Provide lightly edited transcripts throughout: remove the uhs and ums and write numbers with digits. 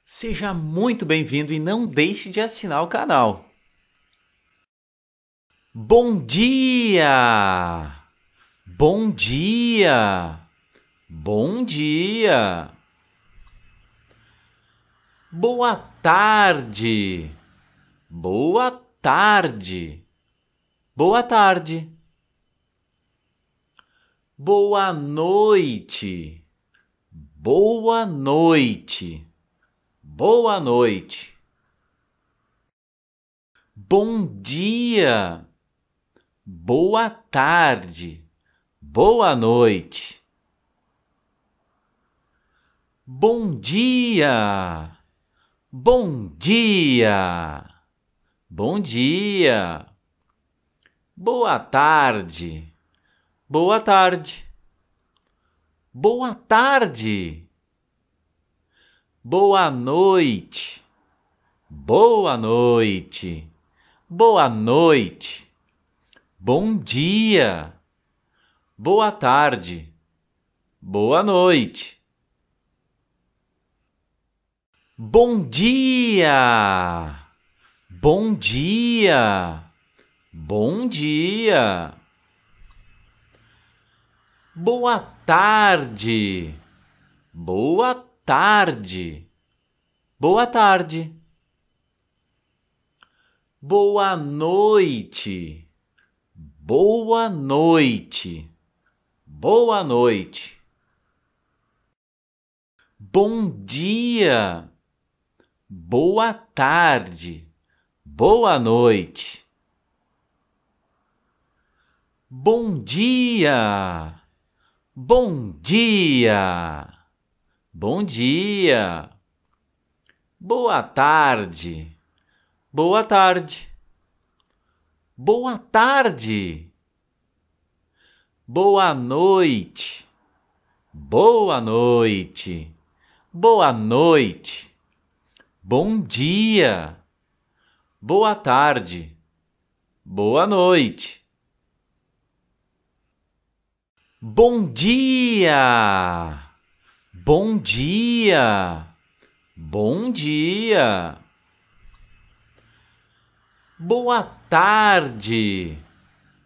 Seja muito bem-vindo e não deixe de assinar o canal. Bom dia! Bom dia! Bom dia! Boa tarde! Boa tarde! Boa tarde! Boa noite! Boa noite! Boa noite! Bom dia! Boa tarde! Boa noite! Bom dia! Bom dia! Bom dia! Boa tarde! Boa tarde! Boa tarde! Boa noite! Boa noite! Boa noite! Bom dia! Boa tarde! Boa noite! Bom dia! Bom dia! Bom dia! Boa tarde! Boa tarde! Boa tarde! Boa noite! Boa noite! Boa noite! Bom dia! Boa tarde! Boa noite! Bom dia! Bom dia! Bom dia! Boa tarde! Boa tarde! Boa tarde! Boa noite! Boa noite! Boa noite! Bom dia! Boa tarde! Boa noite! Bom dia! Bom dia! Bom dia! Boa tarde!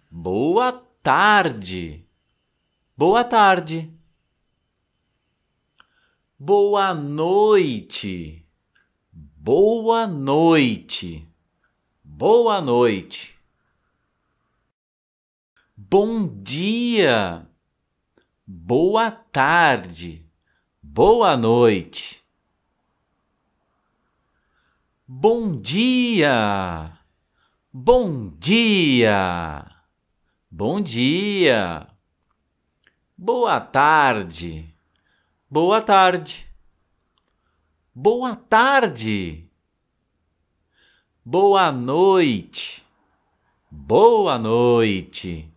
Boa tarde! Boa tarde! Boa noite! Boa noite! Boa noite! Bom dia! Boa tarde! Boa noite! Bom dia! Bom dia! Bom dia! Boa tarde! Boa tarde! Boa tarde! Boa noite! Boa noite!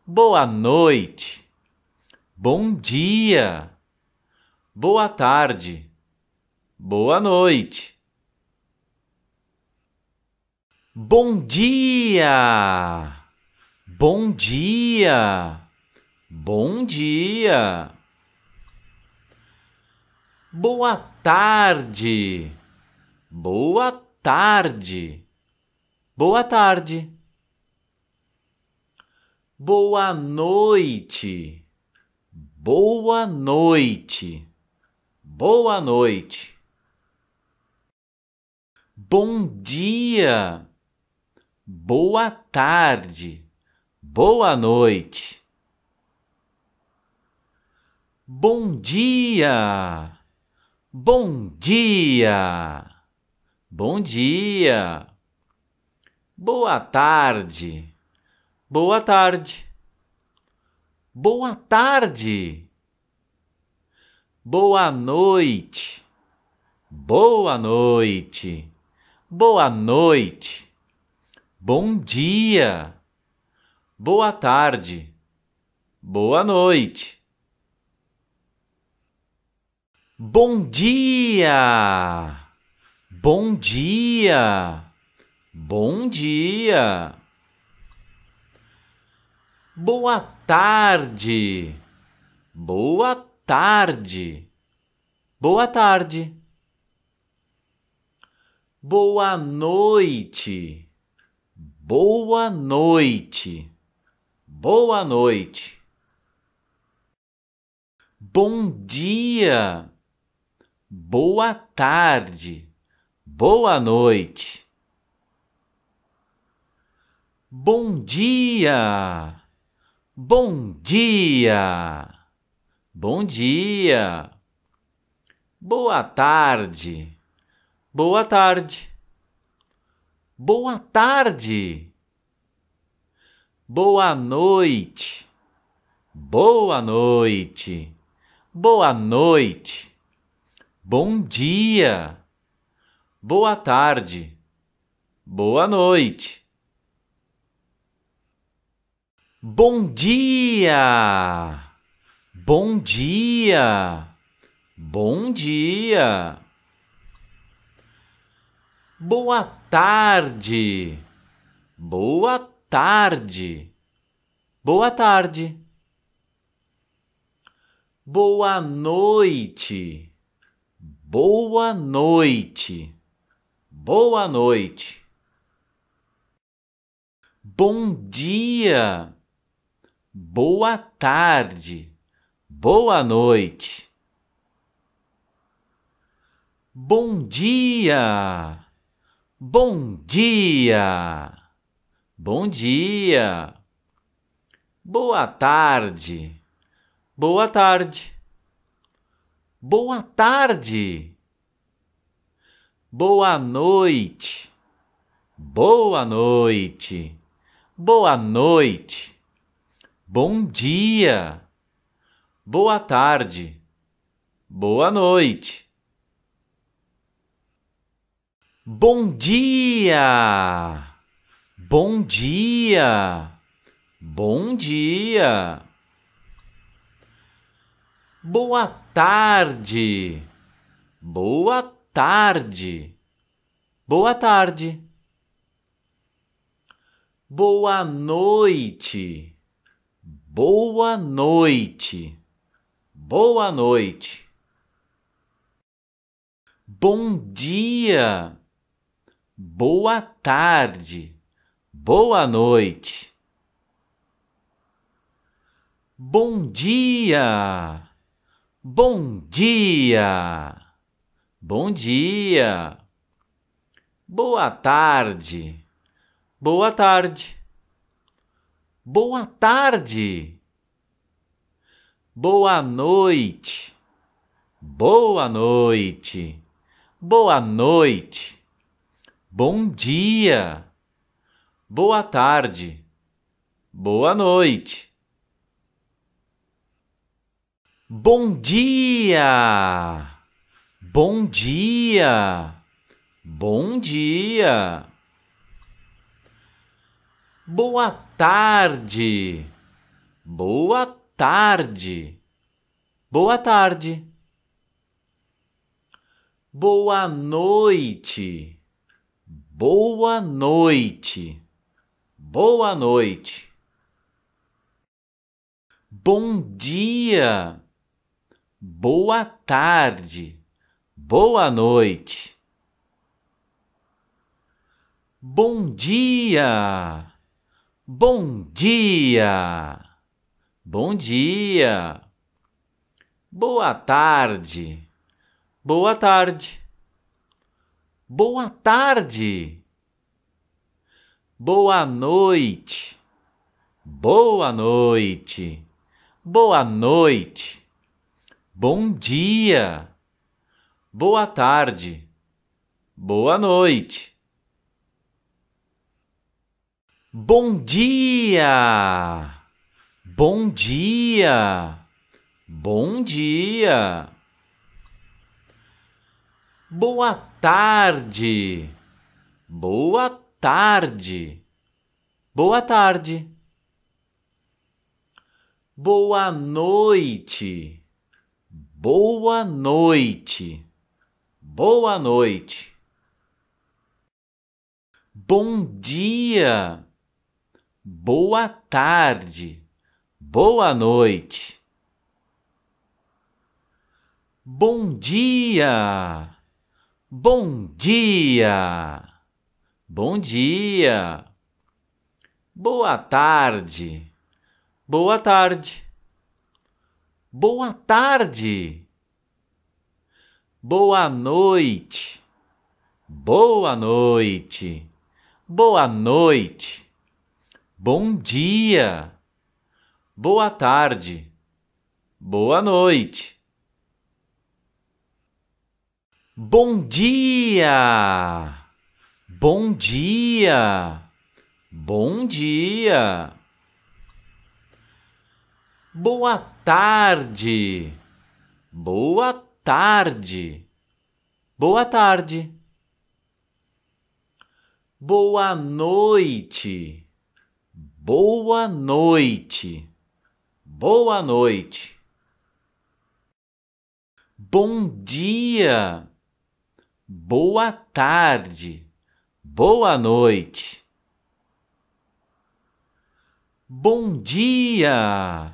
Boa noite! Bom dia! Boa tarde! Boa noite! Bom dia! Bom dia! Bom dia! Boa tarde! Boa tarde! Boa tarde! Boa noite! Boa noite! Boa noite! Bom dia! Boa tarde! Boa noite! Bom dia! Bom dia! Bom dia! Boa tarde! Boa tarde! Boa tarde! Boa noite! Boa noite! Boa noite! Bom dia! Boa tarde! Boa noite! Bom dia! Bom dia! Bom dia! Boa tarde! Boa tarde! Boa tarde! Boa noite. Boa noite. Boa noite. Bom dia. Boa tarde. Boa noite. Bom dia. Bom dia. Bom dia. Boa tarde. Boa tarde. Boa tarde. Boa noite. Boa noite. Boa noite. Bom dia. Boa tarde. Boa noite. Bom dia. Bom dia. Bom dia. Boa tarde. Boa tarde. Boa tarde. Boa noite. Boa noite. Boa noite. Bom dia. Boa tarde. Boa noite. Bom dia. Bom dia. Bom dia. Boa tarde. Boa tarde. Boa tarde. Boa noite. Boa noite. Boa noite. Bom dia. Boa tarde. Boa noite. Bom dia. Bom dia. Bom dia. Boa tarde. Boa tarde. Boa tarde. Boa noite. Boa noite. Boa noite. Bom dia. Boa tarde. Boa noite. Bom dia. Bom dia. Bom dia. Boa tarde. Boa tarde. Boa tarde. Boa noite. Boa noite. Boa noite. Bom dia. Boa tarde. Boa noite. Bom dia. Bom dia. Bom dia. Boa tarde. Boa tarde. Boa tarde. Boa noite. Boa noite. Boa noite. Bom dia. Boa tarde. Boa noite. Bom dia. Bom dia. Bom dia. Boa tarde. Boa tarde. Boa tarde. Boa noite. Boa noite. Boa noite. Bom dia. Boa tarde. Boa noite. Bom dia. Bom dia. Bom dia. Boa tarde. Boa tarde. Boa tarde. Boa noite. Boa noite. Boa noite. Bom dia. Boa tarde. Boa noite. Bom dia. Bom dia! Bom dia! Boa tarde! Boa tarde! Boa tarde! Boa noite! Boa noite! Boa noite! Bom dia! Boa tarde! Boa noite! Bom dia! Bom dia! Bom dia! Boa tarde! Boa tarde! Boa tarde! Boa noite! Boa noite! Boa noite! Bom dia! Boa tarde! Boa noite! Bom dia!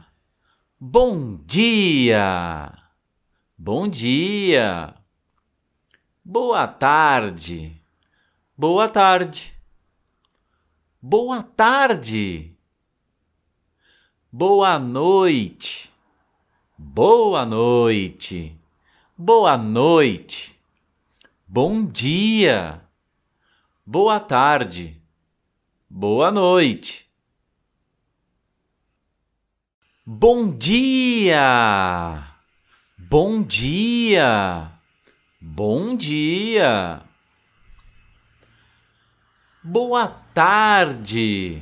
Bom dia! Bom dia! Boa tarde! Boa tarde! Boa tarde! Boa noite! Boa noite! Boa noite! Bom dia! Boa tarde! Boa noite! Bom dia! Bom dia! Bom dia! Boa tarde!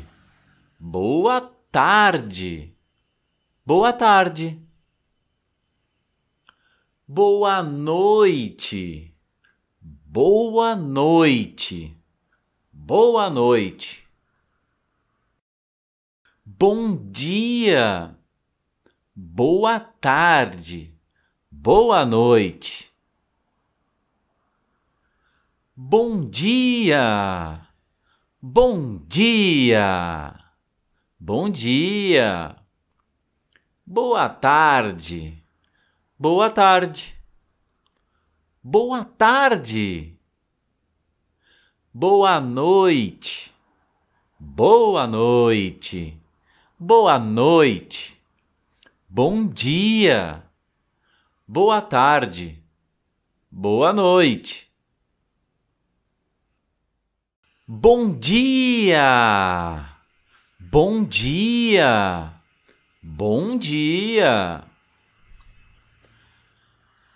Boa tarde! Boa tarde! Boa noite! Boa noite! Boa noite! Bom dia! Boa tarde! Boa noite! Bom dia! Bom dia! Bom dia! Boa tarde! Boa tarde! Boa tarde! Boa noite! Boa noite! Boa noite! Bom dia! Boa tarde! Boa noite! Bom dia! Bom dia! Bom dia!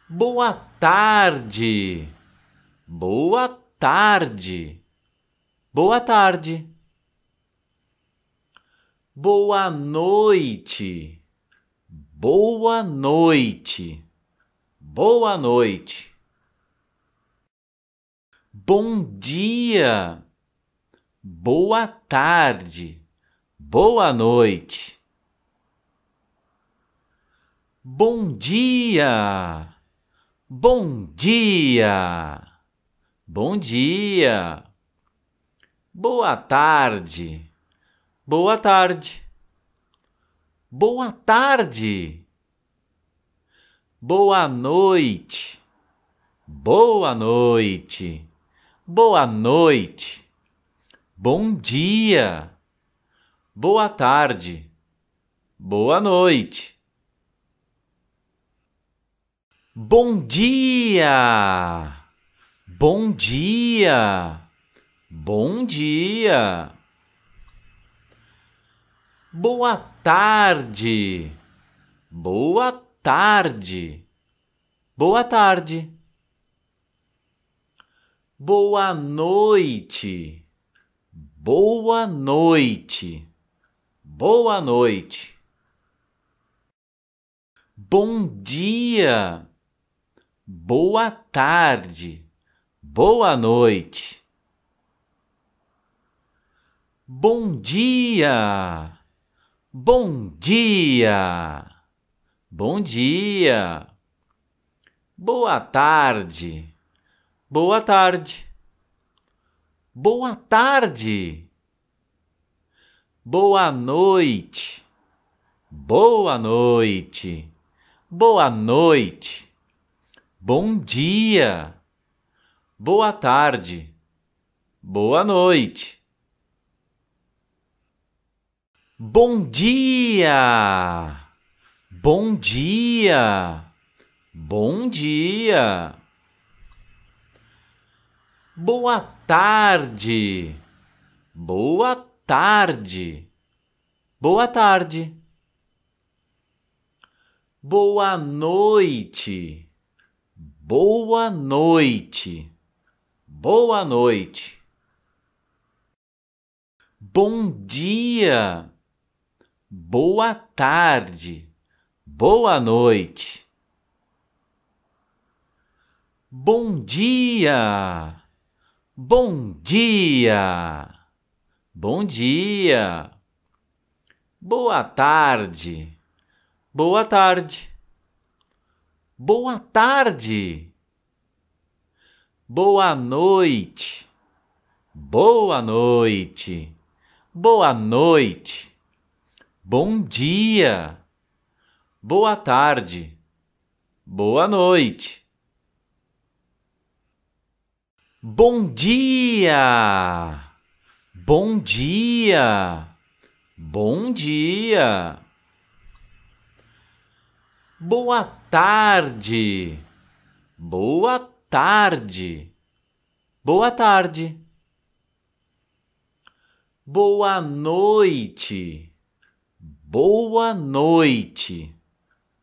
Boa tarde! Boa tarde! Boa tarde! Boa noite! Boa noite! Boa noite! Bom dia! Boa tarde! Boa noite! Bom dia! Bom dia! Bom dia! Boa tarde! Boa tarde! Boa tarde! Boa noite! Boa noite! Boa noite! Bom dia! Boa tarde! Boa noite! Bom dia! Bom dia! Bom dia! Boa tarde! Boa tarde! Boa tarde! Boa noite! Boa noite! Boa noite! Bom dia! Boa tarde! Boa noite! Bom dia! Bom dia! Bom dia! Boa tarde! Boa tarde! Boa tarde! Boa noite! Boa noite! Boa noite! Bom dia! boa tarde, boa noite. Bom dia, bom dia, bom dia. Boa tarde, boa tarde, boa tarde. Boa noite, boa noite, boa noite. Bom dia, boa tarde, boa noite. Bom dia, bom dia, bom dia. Boa tarde, boa tarde, boa tarde. Boa noite, boa noite, boa noite. Bom dia, boa tarde, boa noite. Bom dia, bom dia, bom dia. Boa tarde, boa tarde, boa tarde. Boa noite, boa noite,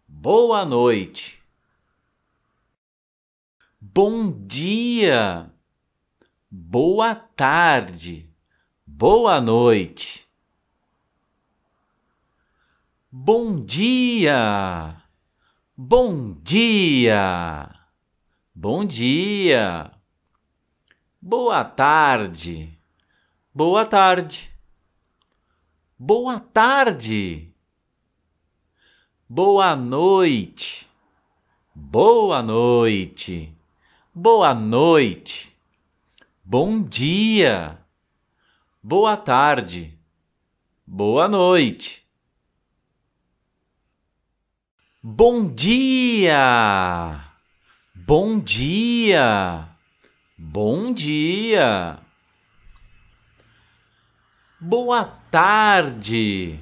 boa noite. Bom dia, boa tarde, boa noite. Bom dia, bom dia, bom dia. Boa tarde, boa tarde, boa tarde. Boa noite, boa noite, boa noite. Bom dia, boa tarde, boa noite. Bom dia, bom dia, bom dia. Boa tarde,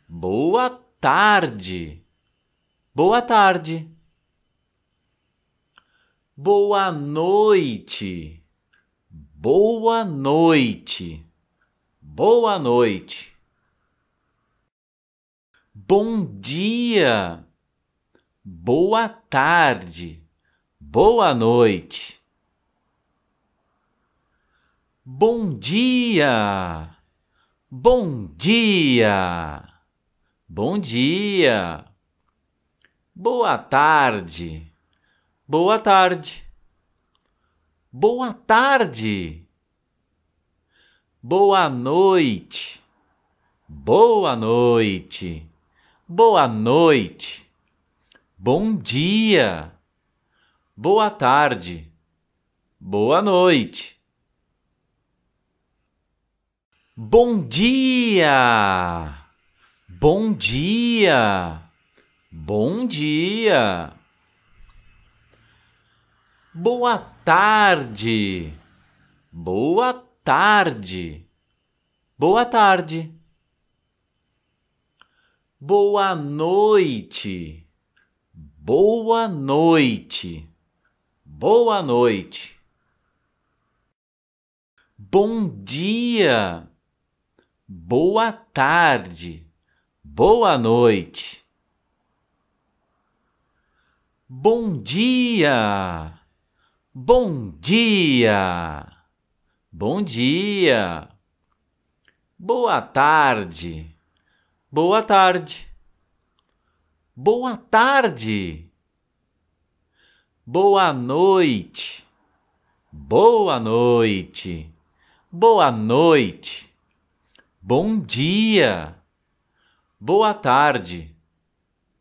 boa tarde, boa tarde. Boa noite, boa noite, boa noite. Bom dia, boa tarde, boa noite. Bom dia, bom dia, bom dia. Boa tarde, boa tarde, boa tarde. Boa noite, boa noite, boa noite. Bom dia, boa tarde, boa noite. Bom dia, bom dia, bom dia. Boa tarde, boa tarde, boa tarde. Boa noite, boa noite, boa noite. Bom dia, boa tarde, boa noite. Bom dia, bom dia, bom dia. Boa tarde, boa tarde, boa tarde. Boa noite, boa noite, boa noite. Bom dia, boa tarde,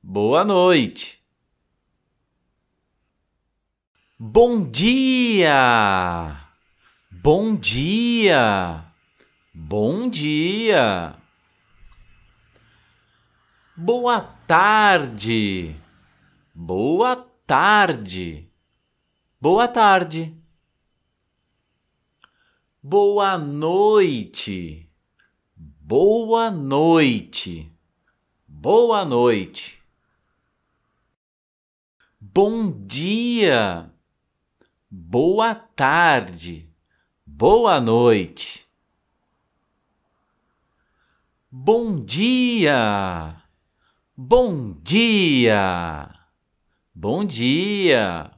boa noite. Bom dia, bom dia, bom dia. Boa tarde, boa tarde, boa tarde. Boa noite. Boa noite. Boa noite. Bom dia. Boa tarde. Boa noite. Bom dia. Bom dia. Bom dia.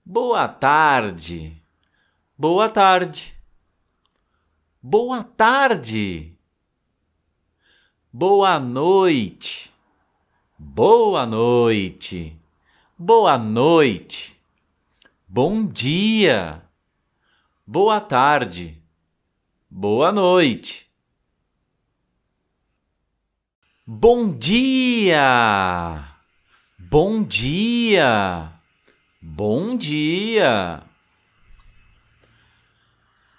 Boa tarde. Boa tarde. Boa tarde. Boa noite. Boa noite. Boa noite. Bom dia. Boa tarde. Boa noite. Bom dia. Bom dia. Bom dia.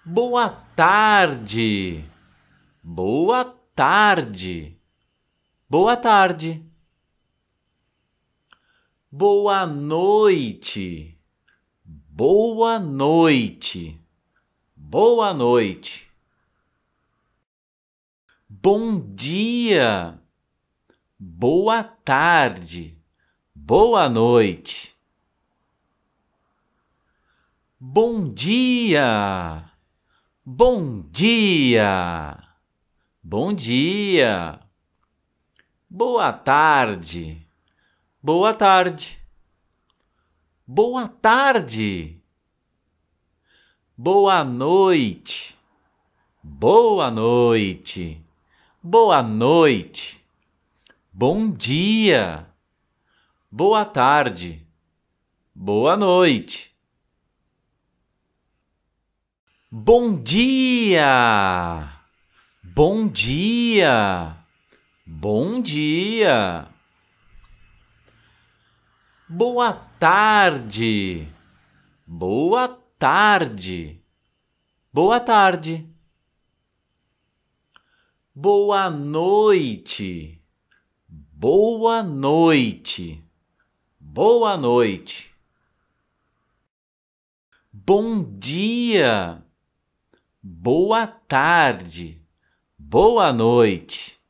Boa tarde. Boa tarde. Boa tarde. Boa noite. Boa noite. Boa noite. Bom dia. Boa tarde. Boa noite. Bom dia. Bom dia. Bom dia. Boa tarde. Boa tarde. Boa tarde. Boa noite. Boa noite. Boa noite. Bom dia. Boa tarde. Boa noite. Bom dia. Bom dia. Bom dia. Boa tarde. Boa tarde. Boa tarde. Boa noite. Boa noite. Boa noite. Bom dia. Boa tarde. Boa noite.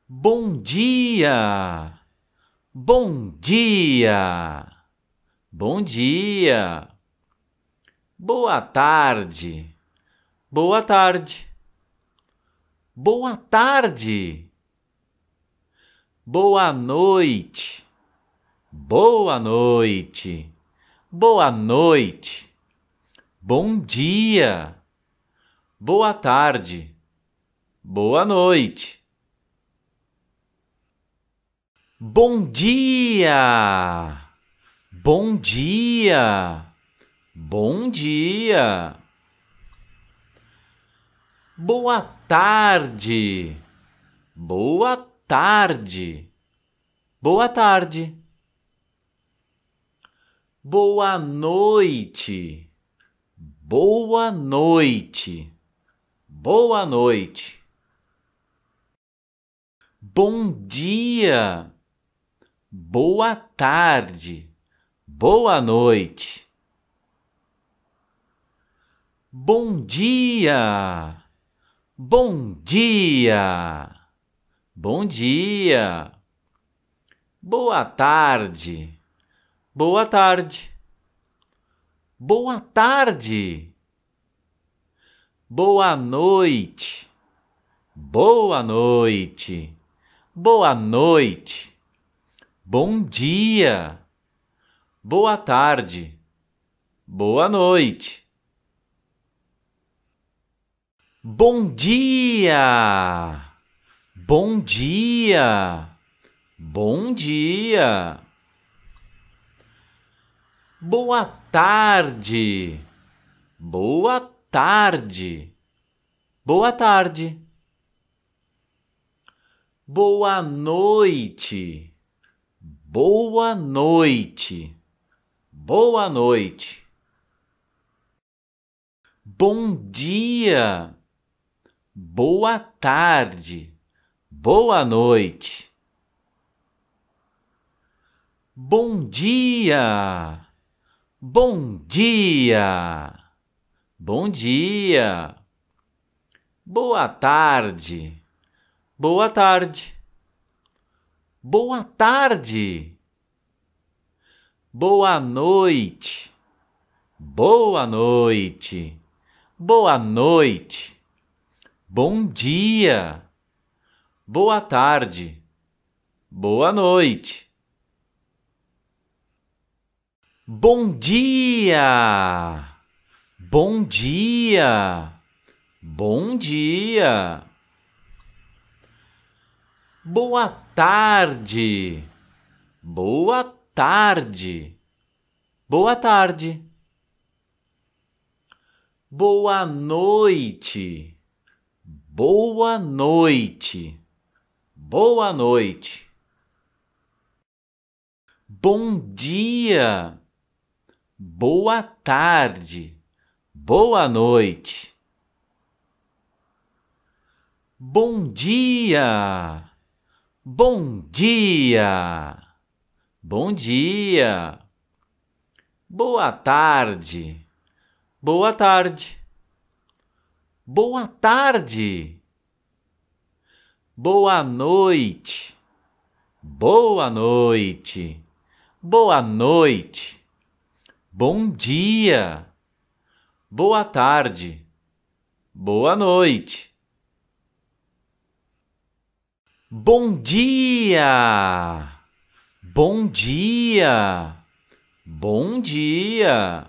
Bom dia. Bom dia. Bom dia. Boa tarde. Boa tarde. Boa tarde. Boa noite. Boa noite. Boa noite. Bom dia. Boa tarde. Boa noite. Bom dia. Bom dia. Bom dia. Boa tarde. Boa tarde. Boa tarde. Boa noite. Boa noite. Boa noite. Bom dia. Boa tarde. Boa noite. Bom dia. Bom dia. Bom dia. Boa tarde. Boa tarde. Boa tarde. Boa noite. Boa noite. Boa noite. Bom dia. Boa tarde. Boa noite. Bom dia. Bom dia. Bom dia. Boa tarde. Boa tarde. Boa tarde. Boa noite. Boa noite. Boa noite. Bom dia. Boa tarde. Boa noite. Bom dia. Bom dia! Bom dia! Boa tarde! Boa tarde! Boa tarde! Boa noite! Boa noite! Boa noite! Bom dia! Boa tarde! Boa noite! Bom dia! Bom dia! Bom dia! Boa tarde! Boa tarde! Boa tarde! Boa noite! Boa noite! Boa noite! Bom dia! Boa tarde! Boa noite! Bom dia! Bom dia! Bom dia! Boa tarde! Boa tarde! Boa tarde! Boa noite! Boa noite! Boa noite! Bom dia! Boa tarde! Boa noite! Bom dia! Bom dia! Bom dia!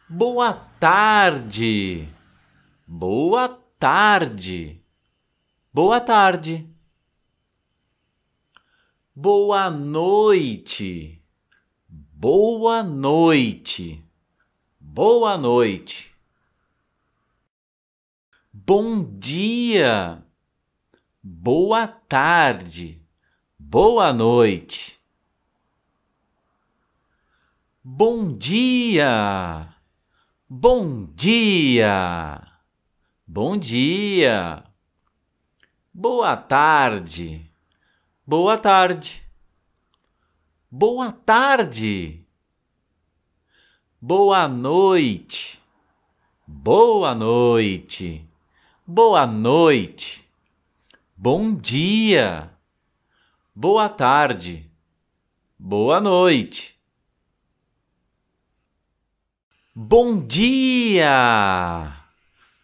Boa tarde! Boa tarde! Boa tarde! Boa noite! Boa noite! Boa noite! Bom dia! Boa tarde! Boa noite! Bom dia! Bom dia! Bom dia! Boa tarde! Boa tarde! Boa tarde! Boa noite! Boa noite! Boa noite! Bom dia! Boa tarde! Boa noite! Bom dia!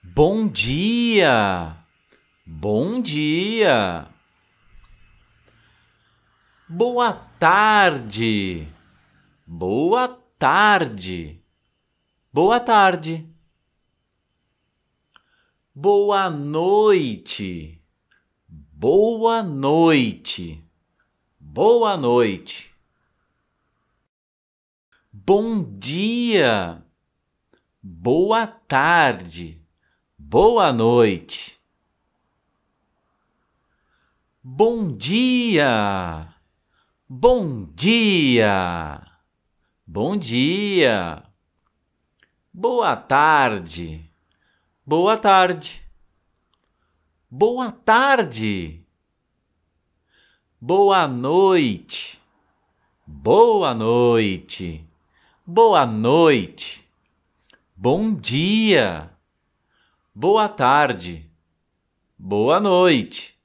Bom dia! Bom dia! Boa tarde! Boa tarde! Boa tarde! Boa noite! Boa noite! Boa noite! Bom dia! Boa tarde! Boa noite! Bom dia! Bom dia! Bom dia! Boa tarde! Boa tarde! Boa tarde! Boa noite! Boa noite! Boa noite! Bom dia! Boa tarde! Boa noite!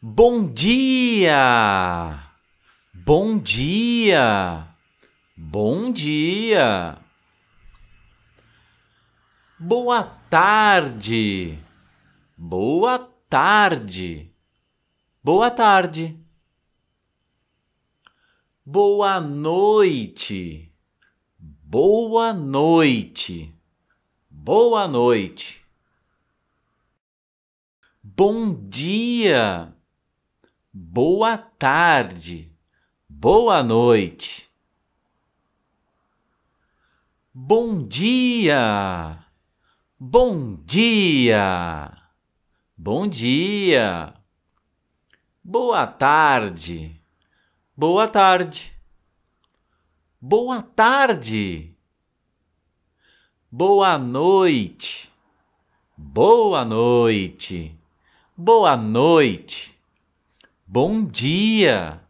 Bom dia! Bom dia! Bom dia! Boa tarde! Boa tarde! Boa tarde! Boa noite! Boa noite! Boa noite! Bom dia! Boa tarde! Boa noite! Bom dia! Bom dia! Bom dia! Boa tarde! Boa tarde! Boa tarde! Boa noite! Boa noite! Boa noite! Bom dia!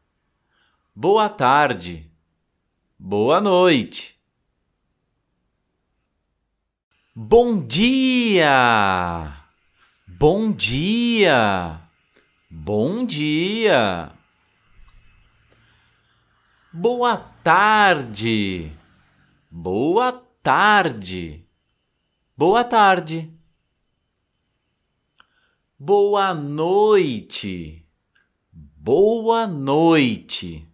boa tarde, boa noite. Bom dia, bom dia, bom dia. Boa tarde, boa tarde, boa tarde. Boa noite, boa noite,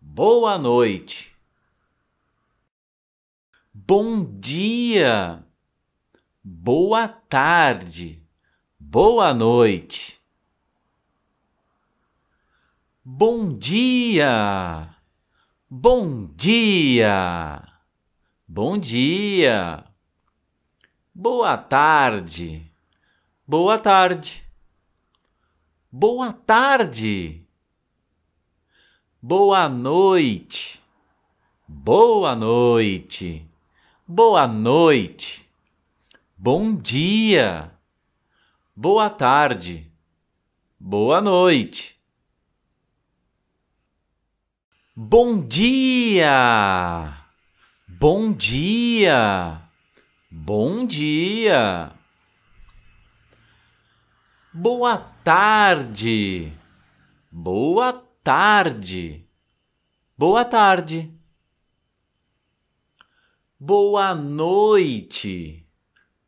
boa noite. Bom dia, boa tarde, boa noite. Bom dia, bom dia, bom dia. Boa tarde, boa tarde, boa tarde. Boa noite, boa noite, boa noite. Bom dia, boa tarde, boa noite. Bom dia, bom dia, bom dia. Boa tarde, boa tarde, boa tarde. Boa noite,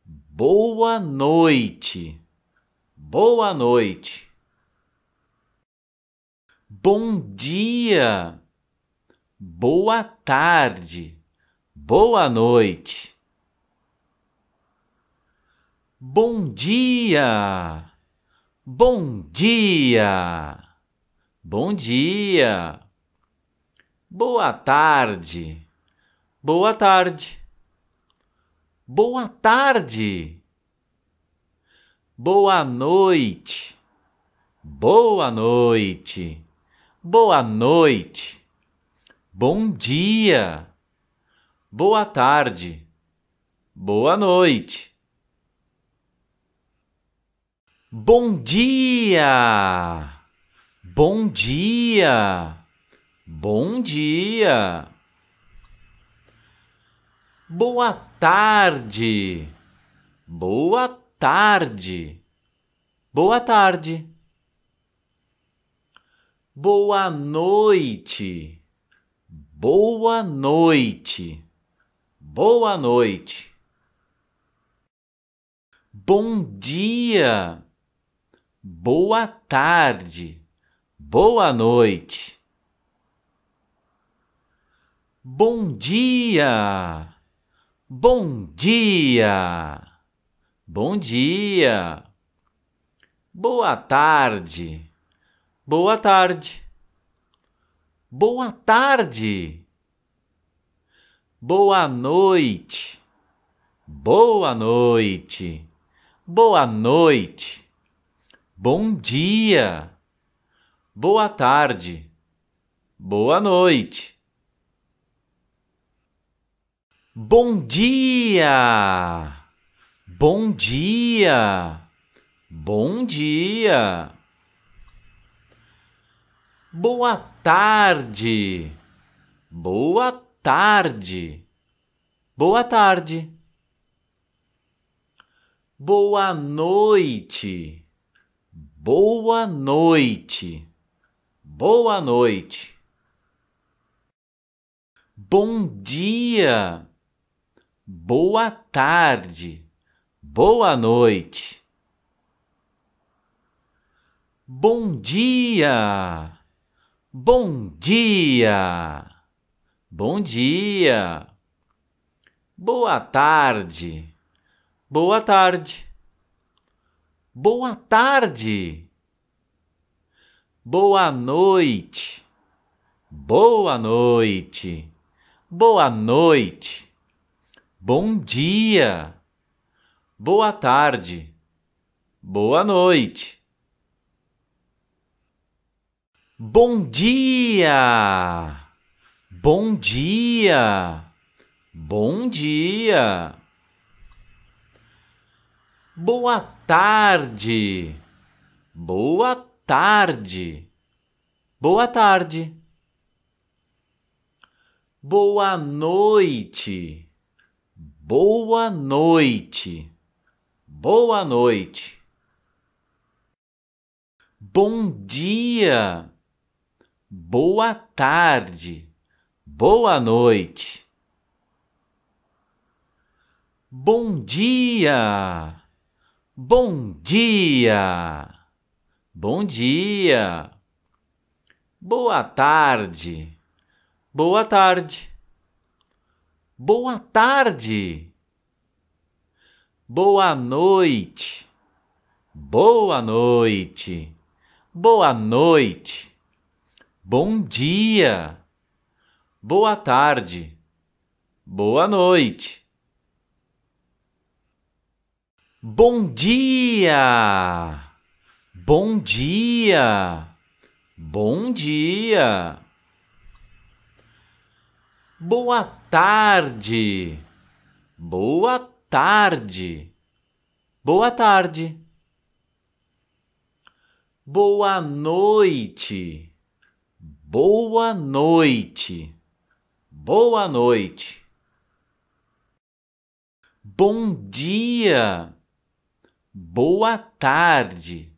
boa noite, boa noite. Bom dia, boa tarde, boa noite. Bom dia, bom dia, bom dia. Boa tarde, boa tarde, boa tarde. Boa noite, boa noite, boa noite. Bom dia, boa tarde, boa noite. Bom dia, bom dia, bom dia. Boa tarde, boa tarde, boa tarde. Boa noite, boa noite, boa noite. Bom dia, boa tarde, boa noite. Bom dia, bom dia, bom dia. Boa tarde, boa tarde, boa tarde. Boa noite, boa noite, boa noite. Bom dia, boa tarde, boa noite. Bom dia, bom dia, bom dia. Boa tarde, boa tarde, boa tarde. Boa noite, boa noite, boa noite. Bom dia, boa tarde, boa noite. Bom dia, bom dia, bom dia. Boa tarde, boa tarde, boa tarde. Boa noite, boa noite, boa noite. Bom dia, boa tarde, boa noite. Bom dia, bom dia, bom dia. Boa tarde, boa tarde, boa tarde. Boa noite. Boa noite. Boa noite. Bom dia. Boa tarde. Boa noite. Bom dia. Bom dia. Bom dia. Boa tarde. Boa tarde. Boa tarde. Boa noite. Boa noite. Boa noite. Bom dia. Boa tarde. Boa noite. Bom dia. Bom dia. Bom dia. Boa tarde. Boa tarde. Boa tarde. Boa noite. Boa noite. Boa noite. Bom dia. Boa tarde.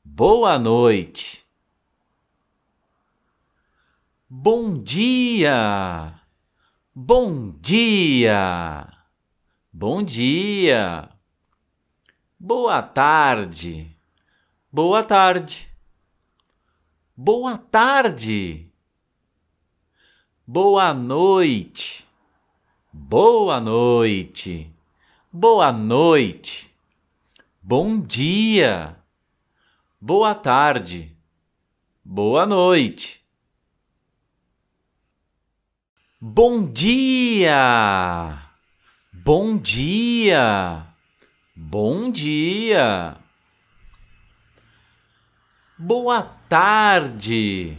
Boa noite. Bom dia. Bom dia. Bom dia. Boa tarde. Boa tarde. Boa tarde. Boa noite. Boa noite. Boa noite. Bom dia. Boa tarde. Boa noite. Bom dia. Bom dia. Bom dia. Boa tarde.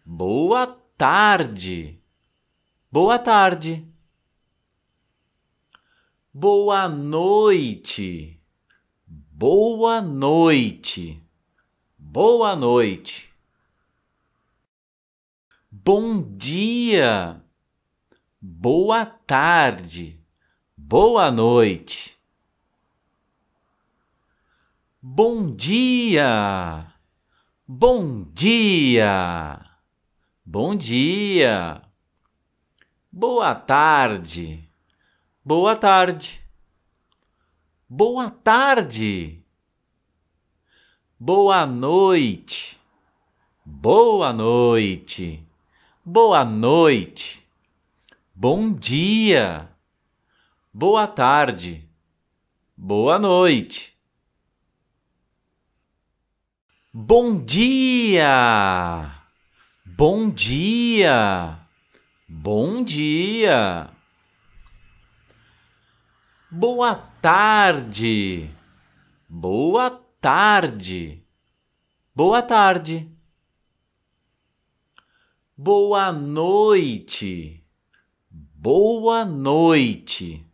Boa tarde. Boa tarde. Boa noite. Boa noite. Boa noite. Bom dia. Boa tarde. Boa noite. Bom dia. Bom dia. Bom dia. Boa tarde. Boa tarde. Boa tarde. Boa noite. Boa noite. Boa noite. Bom dia. Boa tarde. Boa noite. Bom dia. Bom dia. Bom dia. Boa tarde. Boa tarde. Boa tarde. Boa noite. Boa noite.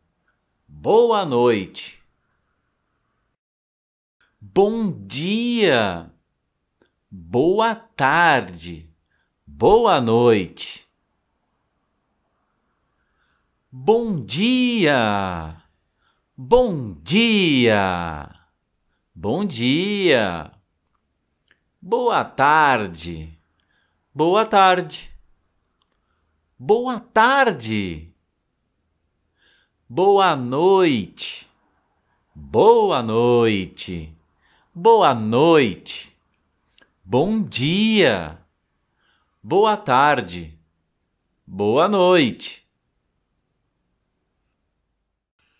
Boa noite. Bom dia. Boa tarde. Boa noite. Bom dia. Bom dia. Bom dia. Boa tarde. Boa tarde. Boa tarde. Boa noite. Boa noite. Boa noite. Bom dia. Boa tarde. Boa noite.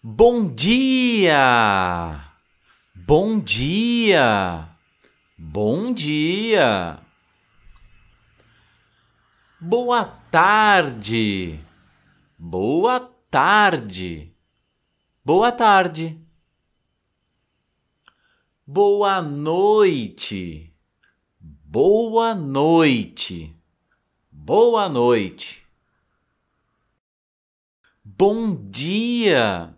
Bom dia. Bom dia. Bom dia. Boa tarde. Boa tarde. Boa tarde. Boa noite. Boa noite. Boa noite. Bom dia.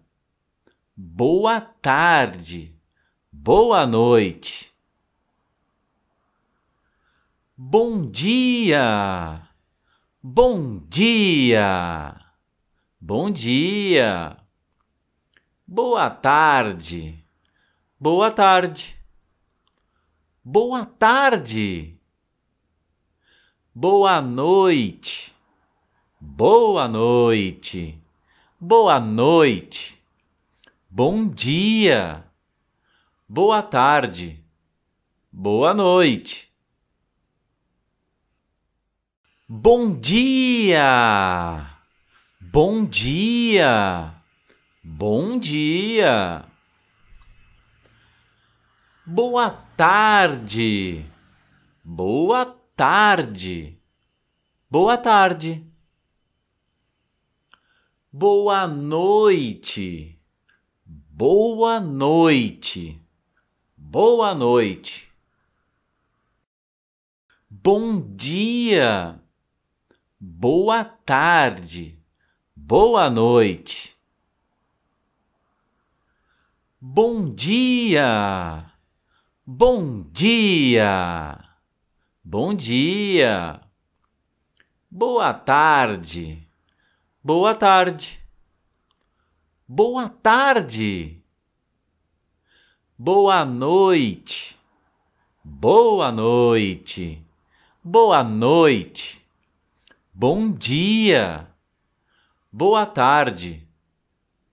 Boa tarde. Boa noite. Bom dia. Bom dia! Bom dia! Boa tarde! Boa tarde! Boa tarde! Boa noite! Boa noite! Boa noite! Bom dia! Boa tarde! Boa noite! Bom dia! Bom dia! Bom dia! Boa tarde! Boa tarde! Boa tarde! Boa noite! Boa noite! Boa noite! Bom dia! Boa tarde! Boa noite! Bom dia! Bom dia! Bom dia! Boa tarde! Boa tarde! Boa tarde! Boa noite! Boa noite! Boa noite! Bom dia! Boa tarde!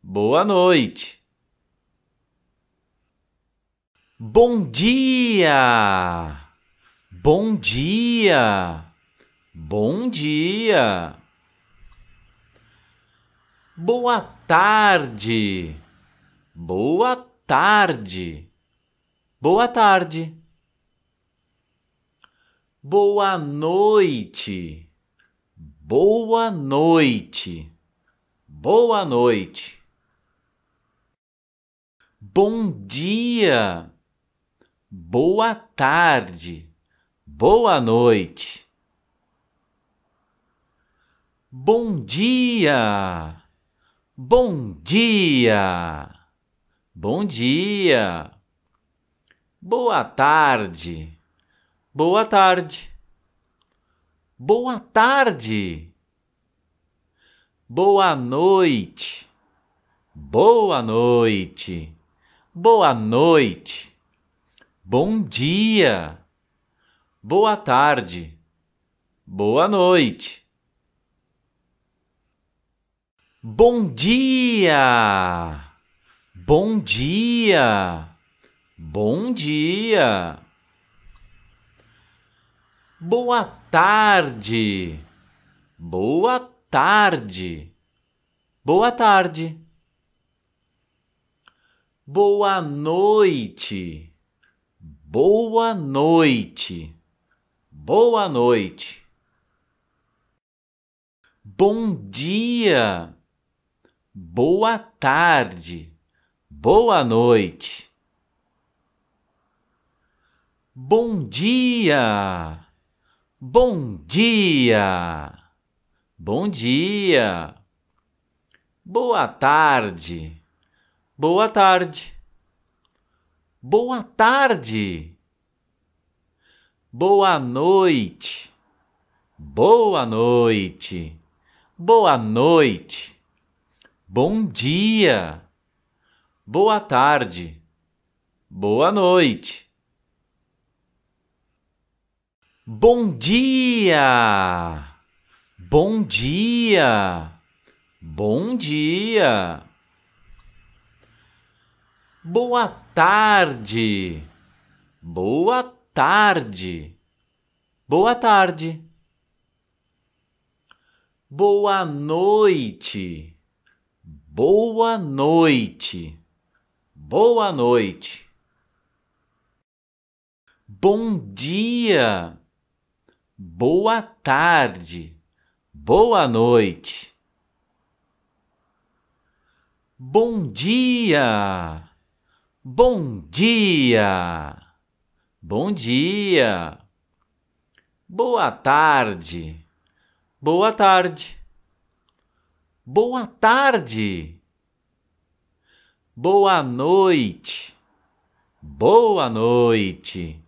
Boa noite! Bom dia! Bom dia! Bom dia! Boa tarde! Boa tarde! Boa tarde! Boa noite! Boa noite! Boa noite! Bom dia! Boa tarde! Boa noite! Bom dia! Bom dia! Bom dia! Boa tarde! Boa tarde! Boa tarde! Boa noite! Boa noite! Boa noite! Bom dia! Boa tarde! Boa noite! Bom dia! Bom dia! Bom dia! Boa tarde! Boa tarde! Boa tarde! Boa noite! Boa noite! Boa noite! Bom dia! Boa tarde! Boa noite! Bom dia! Bom dia! Bom dia! Boa tarde! Boa tarde! Boa tarde! Boa noite! Boa noite! Boa noite! Bom dia! Boa tarde! Boa noite! Bom dia! Bom dia! Bom dia! Boa tarde! Boa tarde! Boa tarde! Boa noite! Boa noite! Boa noite! Bom dia! Boa tarde! Boa noite! Bom dia! Bom dia! Bom dia! Boa tarde! Boa tarde! Boa tarde! Boa noite! Boa noite!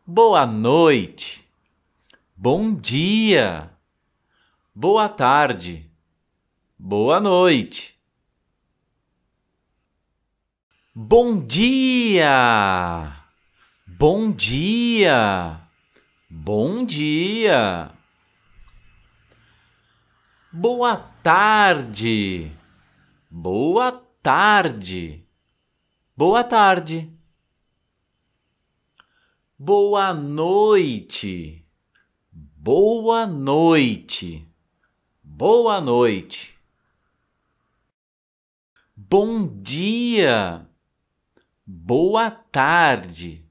Boa noite! Bom dia! boa tarde, boa noite. Bom dia, bom dia, bom dia. Boa tarde, boa tarde, boa tarde. Boa noite, boa noite, boa noite. Bom dia, boa tarde,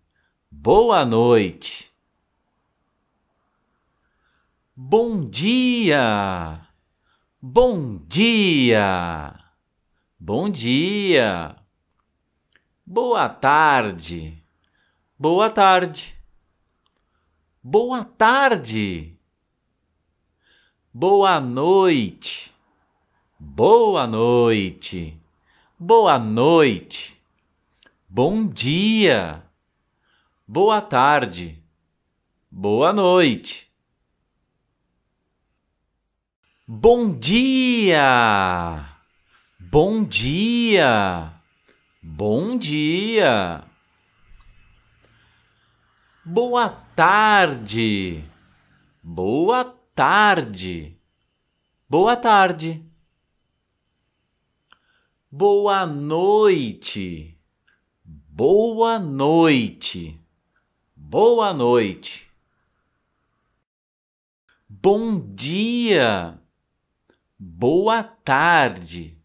boa noite. Bom dia, bom dia, bom dia. Boa tarde, boa tarde, boa tarde. Boa noite, boa noite, boa noite. Bom dia, boa tarde, boa noite. Bom dia, bom dia, bom dia. Boa tarde, boa tarde, boa tarde. Boa noite, boa noite, boa noite. Bom dia, boa tarde,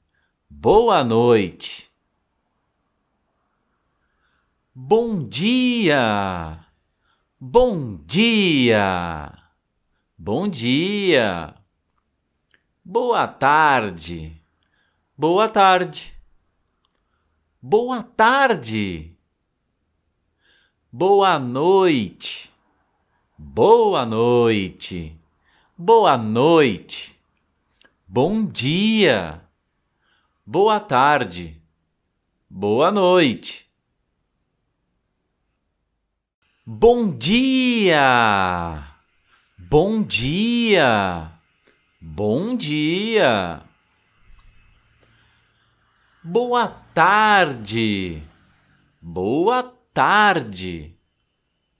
boa noite. Bom dia, bom dia, bom dia. Boa tarde, boa tarde, boa tarde. Boa noite, boa noite, boa noite. Bom dia, boa tarde, boa noite. Bom dia, bom dia, bom dia. Boa tarde, boa tarde,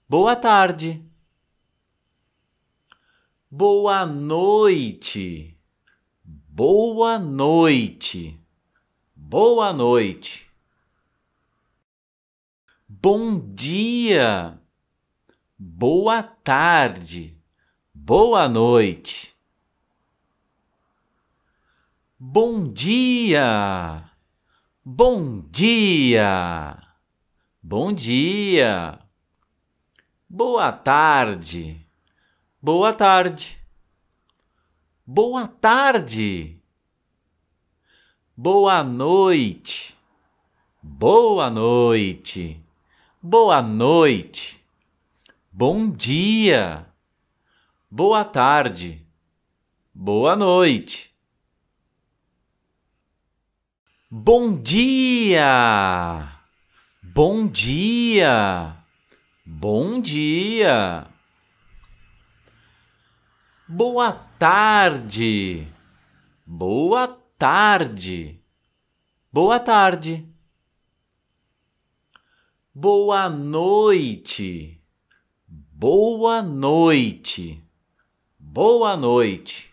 boa tarde. Boa noite, boa noite, boa noite. Bom dia, boa tarde, boa noite. Bom dia, bom dia, bom dia. Boa tarde, boa tarde, boa tarde. Boa noite, boa noite, boa noite. Bom dia, boa tarde, boa noite. Bom dia, bom dia, bom dia. Boa tarde, boa tarde, boa tarde. Boa noite, boa noite, boa noite.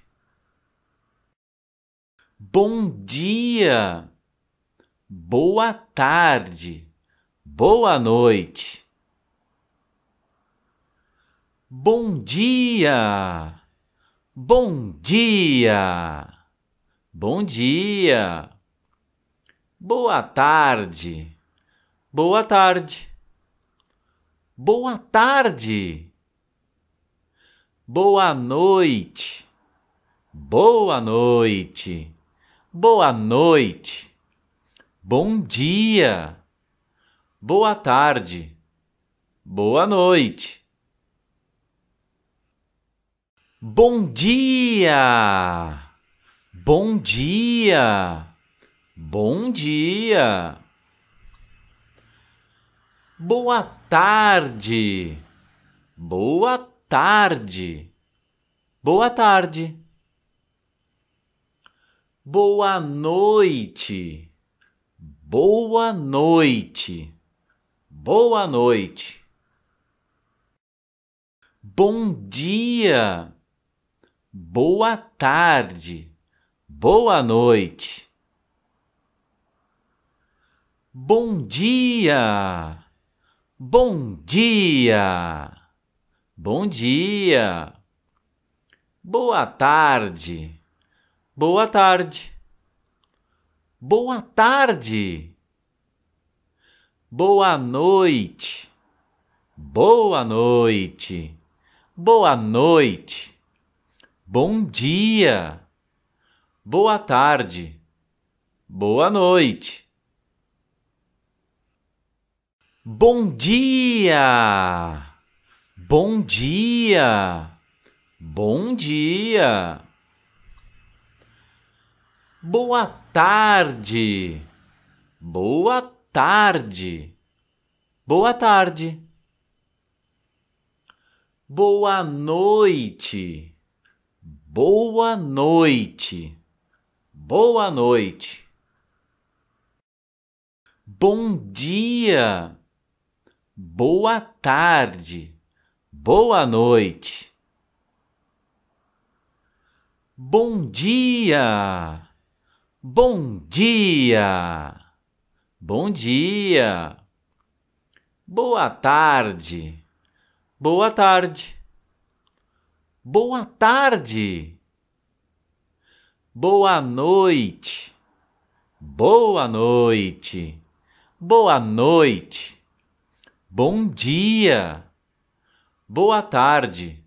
Bom dia, boa tarde, boa noite. Bom dia, bom dia, bom dia. Boa tarde, boa tarde, boa tarde. Boa noite, boa noite, boa noite. Bom dia, boa tarde, boa noite. Bom dia, bom dia, bom dia. Boa tarde, boa tarde, boa tarde. Boa noite. Boa noite. Boa noite. Bom dia. Boa tarde. Boa noite. Bom dia. Bom dia. Bom dia. Boa tarde. Boa tarde. Boa tarde. Boa noite. Boa noite. Boa noite. Bom dia. Boa tarde. Boa noite. Bom dia. Bom dia. Bom dia. Boa tarde. Boa tarde. Boa tarde. Boa noite. Boa noite. Boa noite. Bom dia. Boa tarde. Boa noite. Bom dia. Bom dia. Bom dia. Boa tarde. Boa tarde. Boa tarde. Boa noite. Boa noite. Boa noite. Bom dia. Boa tarde.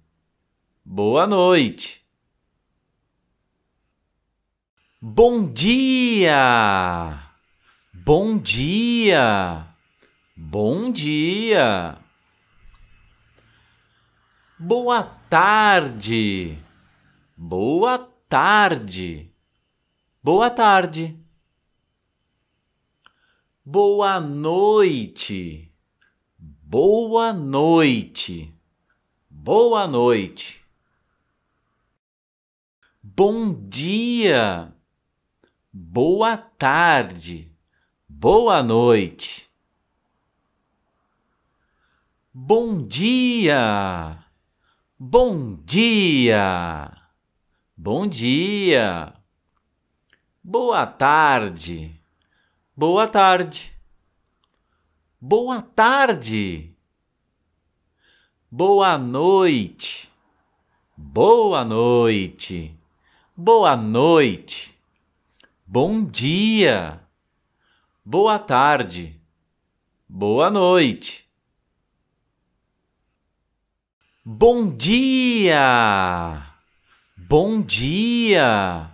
Boa noite. Bom dia. Bom dia. Bom dia. Boa tarde. Boa tarde. Boa tarde. Boa noite. Boa noite. Boa noite. Bom dia. Boa tarde. Boa noite. Bom dia. Bom dia. Bom dia. Boa tarde. Boa tarde. Boa tarde. Boa noite. Boa noite. Boa noite. Bom dia. Boa tarde. Boa noite. Bom dia. Bom dia.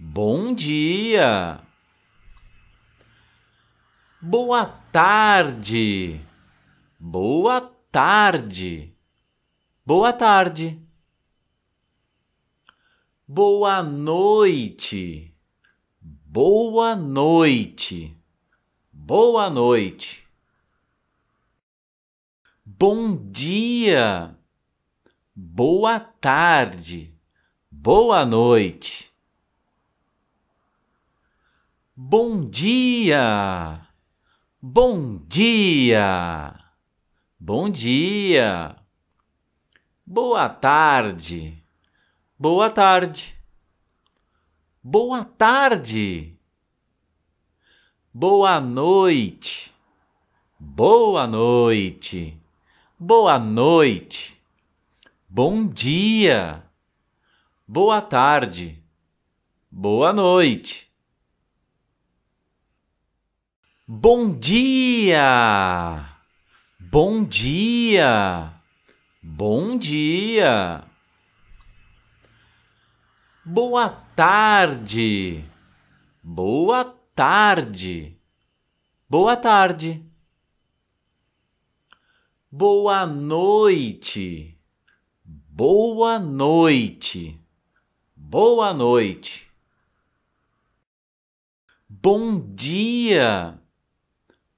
Bom dia. Boa tarde. Boa tarde. Boa tarde. Boa noite. Boa noite. Boa noite. Bom dia. Boa tarde. Boa noite. Bom dia. Bom dia. Bom dia. Boa tarde. Boa tarde. Boa tarde. Boa noite. Boa noite. Boa noite. Bom dia. Boa tarde. Boa noite. Bom dia. Bom dia. Bom dia. Boa tarde. Boa tarde. Boa tarde. Boa noite. Boa noite. Boa noite. Bom dia.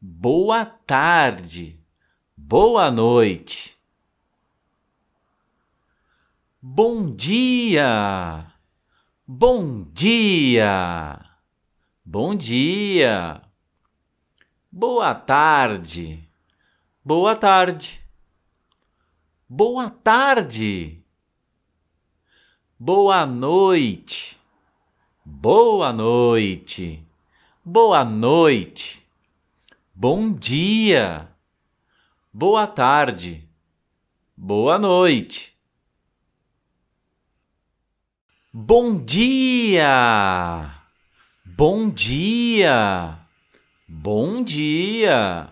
Boa tarde. Boa noite. Bom dia. Bom dia! Bom dia! Boa tarde! Boa tarde! Boa tarde! Boa noite! Boa noite! Boa noite! Bom dia! Boa tarde! Boa noite! Bom dia! Bom dia! Bom dia!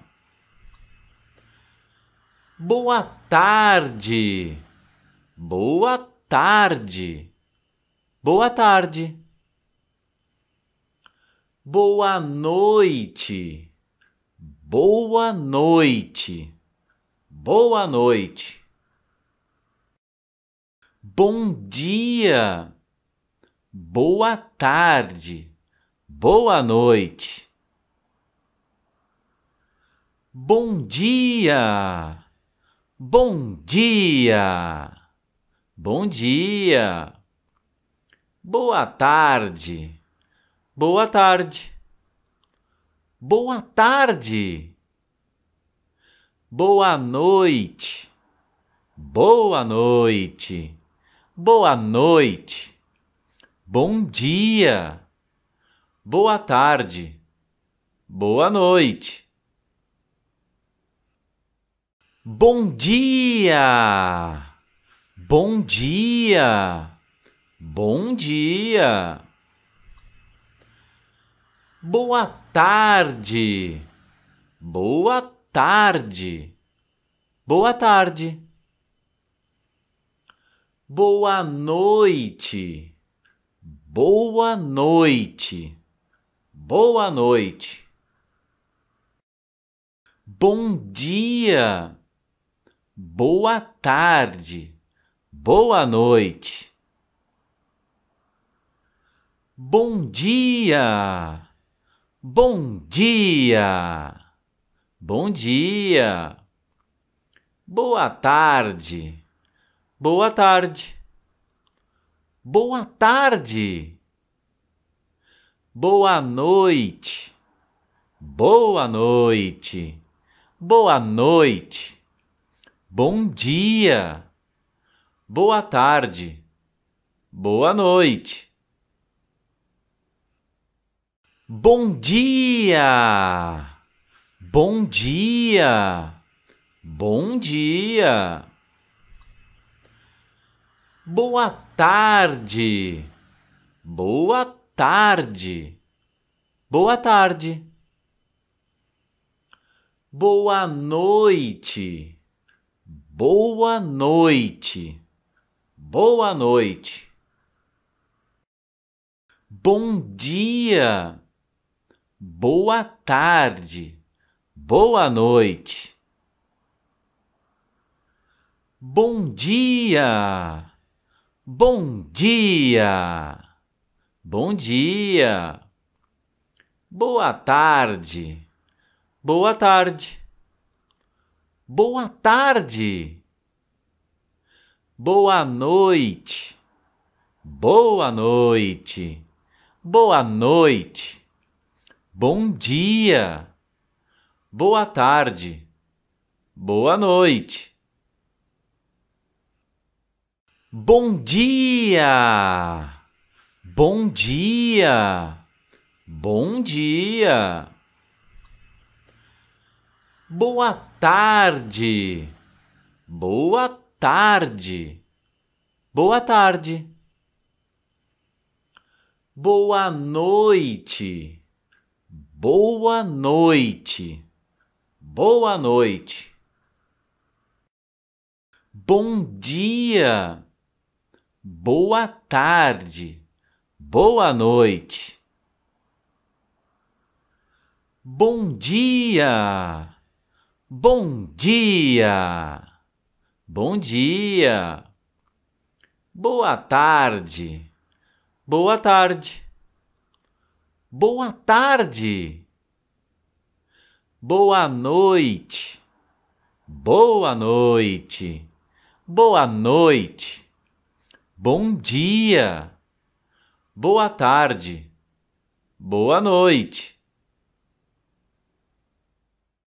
Boa tarde! Boa tarde! Boa tarde! Boa noite! Boa noite! Boa noite! Bom dia! Boa tarde! Boa noite! Bom dia! Bom dia! Bom dia! Boa tarde! Boa tarde! Boa tarde! Boa noite! Boa noite! Boa noite! Bom dia! Boa tarde! Boa noite! Bom dia! Bom dia! Bom dia! Boa tarde! Boa tarde! Boa tarde! Boa noite! Boa noite! Boa noite! Bom dia! Boa tarde! Boa noite! Bom dia! Bom dia! Bom dia! Boa tarde! Boa tarde! Boa tarde! Boa noite! Boa noite! Boa noite! Bom dia! Boa tarde! Boa noite! Bom dia! Bom dia! Bom dia! Boa tarde! Boa tarde! Boa tarde! Boa noite! Boa noite! Boa noite! Bom dia! Boa tarde! Boa noite! Bom dia! Bom dia! Bom dia! Boa tarde! Boa tarde! Boa tarde! Boa noite! Boa noite! Boa noite! Bom dia! Boa tarde! Boa noite! Bom dia! Bom dia! Bom dia! Boa tarde! Boa tarde! Boa tarde! Boa noite! Boa noite! Boa noite! Bom dia! Boa tarde! Boa noite! Bom dia! Bom dia! Bom dia! Boa tarde! Boa tarde! Boa tarde! Boa noite! Boa noite! Boa noite! Bom dia! boa tarde, boa noite.